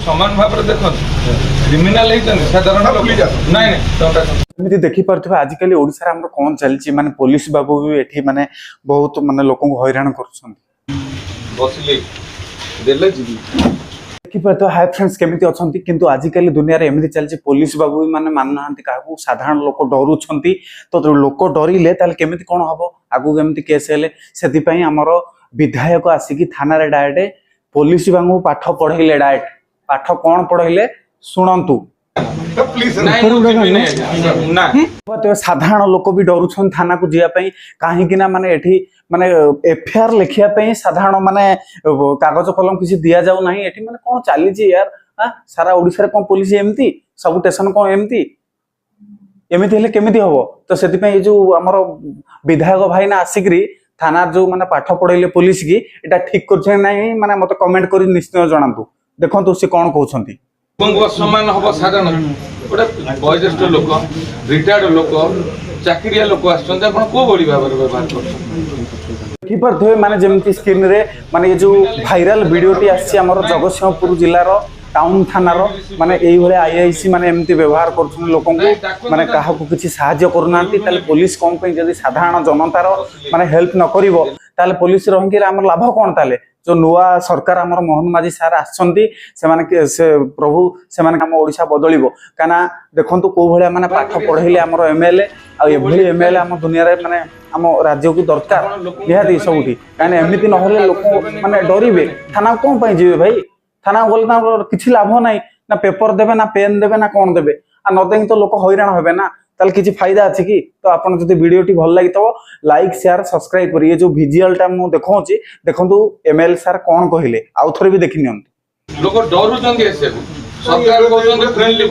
समान भाव देख क्रिमिनाल साधारण एमती देखिपे आजिकल ओडिशा रे कौन चलती माने पुलिस बाबू भी एठी माने बहुत माने लोक हैरान कर देखिपे हाय फ्रेंड्स केमिति अछंती किंतु आजिकल दुनिया रे एमती चलती पुलिस बाबू भी माने मान नांती काहू साधारण लोक डरुछंती तो लोक डरिले ताल केमिति कोन हबो आगु केमिति केस हेले सेति पई हमर विधायक आसिकी थाना रे डायरेक्ट पुलिस बाबू पाठ पढाइले डायरेक्ट पाठ कौन पढ़े शुणु साधारण लोक भी डरुन थाना को जावाई कहीं माने एठी माने एफआईआर लिखापी साधारण माने कागज कलम किसी दि जाऊ ना एठी माने कौन चली यार सारा ओडिशा रे कौन पुलिस एमती सब स्टेशन कौन एमती एमती हेले केमिति हबो तो सेति पई जो हमर विधायक भाई ना आसिकरी थाना जो माने पाठ पढ़ाइले पुलिस की एटा ठीक कर नहीं माने मते कमेंट करी निश्चय जणातु देखो से कौन कहते सम्मान हम साधारण गोटे वयोज्येष्ठ लोक रिटायर्ड लोक चाकरिया लोक आसो भाव व्यवहार कर माने जमती स्क्रीन रे माने ये जो भाइराल वीडियोटी आसी आमर जगतसिंहपुर जिलार टाउन थानार माने एई भले आईआईसी माने एमती व्यवहार कर लोक माने काहा को किछि सहाय्य करूना पुलिस कौन पे जदि साधारण जनतार माने हेल्प न करिवो ताले पुलिस रही आम लाभ कौन ताले जो नुआ सरकार आमर मोहन माझी सार आछंती से प्रभु से आम ओडिशा बदलिबो काना देखंतु को भलिया माने पाठ पढाइले आमर एमएलए आ एभली एमएलए आम दुनिया रे माने आम राज्य को दरकार निहाती सबुठी काने एमिति न होले लोक माने डरिबे थाना कोन पई जिवे भाई थाना गले ना किछि लाभ नाही ना पेपर देबे ना पेन देबे ना कोन देबे आ न दें तो लोक हैरान होबे ना ताल किछि फायदा अछि कि तो आपन जदि वीडियोटी भल लागि तो लाइक शेयर सब्सक्राइब करिए जो विजुअल टा मु देखौछि देखंतु एमएल सर कोन कहिले आउ थरे भी देखि नियंतु लोक डरु जंदी एसे सरकार कहउछन फ्रेंडली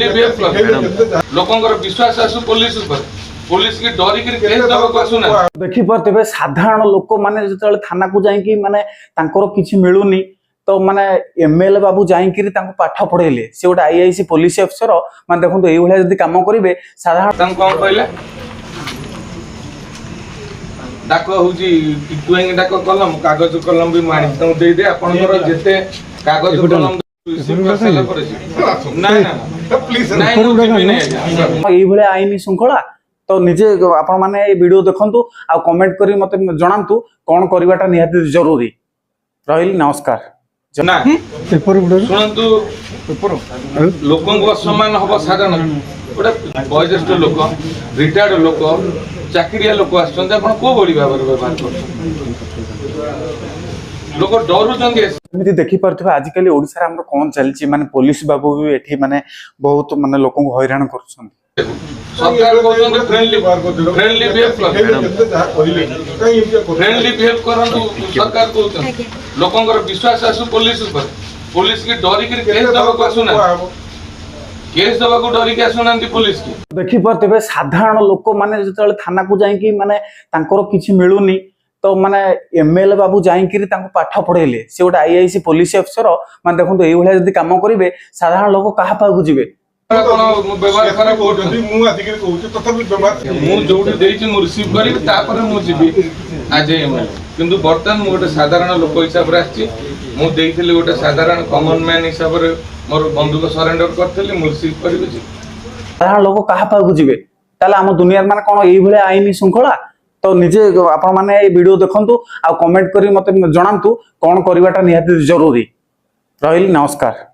बिहेव कर लोकंकर विश्वास आसु पुलिस ऊपर पुलिस की डरी के केस दबक आसुना देखि परतेबे साधारण लोक माने जतले थाना को जाई कि माने तांकर किछि मिलुनी तो माने एमएलए बाबू जाइकिरी पाठ पढ़ेले से गोटे आईआईसी पुलिस अफसर माने देखो ये जब कम करेंगे साधारण कौन कहले डाक हूँ डाक कलम कागज कलम भी माणी दे दे आपनकर जेते कागज कलम ये आईन श्रृंखला तो निजे आपण माने वीडियो देखंतु आ कमेंट करी मते जणांतु कोन करबाटा निहाती जरूरी रहिल नमस्कार ना शुणु लोक सम्मान हम साधारण गोटे वयोज्येष्ठ लोक रिटायर्ड लोक चाकरिया लोक आसो भाव व्यवहार लोक डरुंट देखिपे आजिकल ओडिशा रे कौन चलती माने पुलिस बाबू भी एठी माने बहुत माने लोक हैरान कर सरकार फ्रेंडली बिहेव करंतु सरकार कहउछन लोकंकर विश्वास आसु पुलिस ऊपर पुलिस की डरी के केस दबक आसुना केस दबक डरी के आसुनांती पुलिस की देखि परतेबे साधारण लोक माने जतले थाना को जाई कि माने तांकर किछि मिलुनी तो माने एमएलए बाबू जाइकिरी पाठ पढ़ेले से गोटे आईआईसी पुलिस अफसर माने देखो ये भलिया जदि काम करेंगे साधारण लोक कहा पाखु जिवे व्यवहार खराब रिसीव करी आज एमएलए किंतु बर्तमान मु गोटे साधारण लोक हिसाब से आसी गोटे साधारण कॉमन मैन हिसाब से मोर बंधुक सरेंडर करथली मु रिसीव करी साधारण लोक कहा पाखु जिवे ताले हम दुनिया माने कोन एई भले आईन श्रृंखला तो निजे आपण माने ए वीडियो देखंतु आ कमेंट करी मते जणांतु कोन करबाटा निहाती जरूरी रहिल नमस्कार।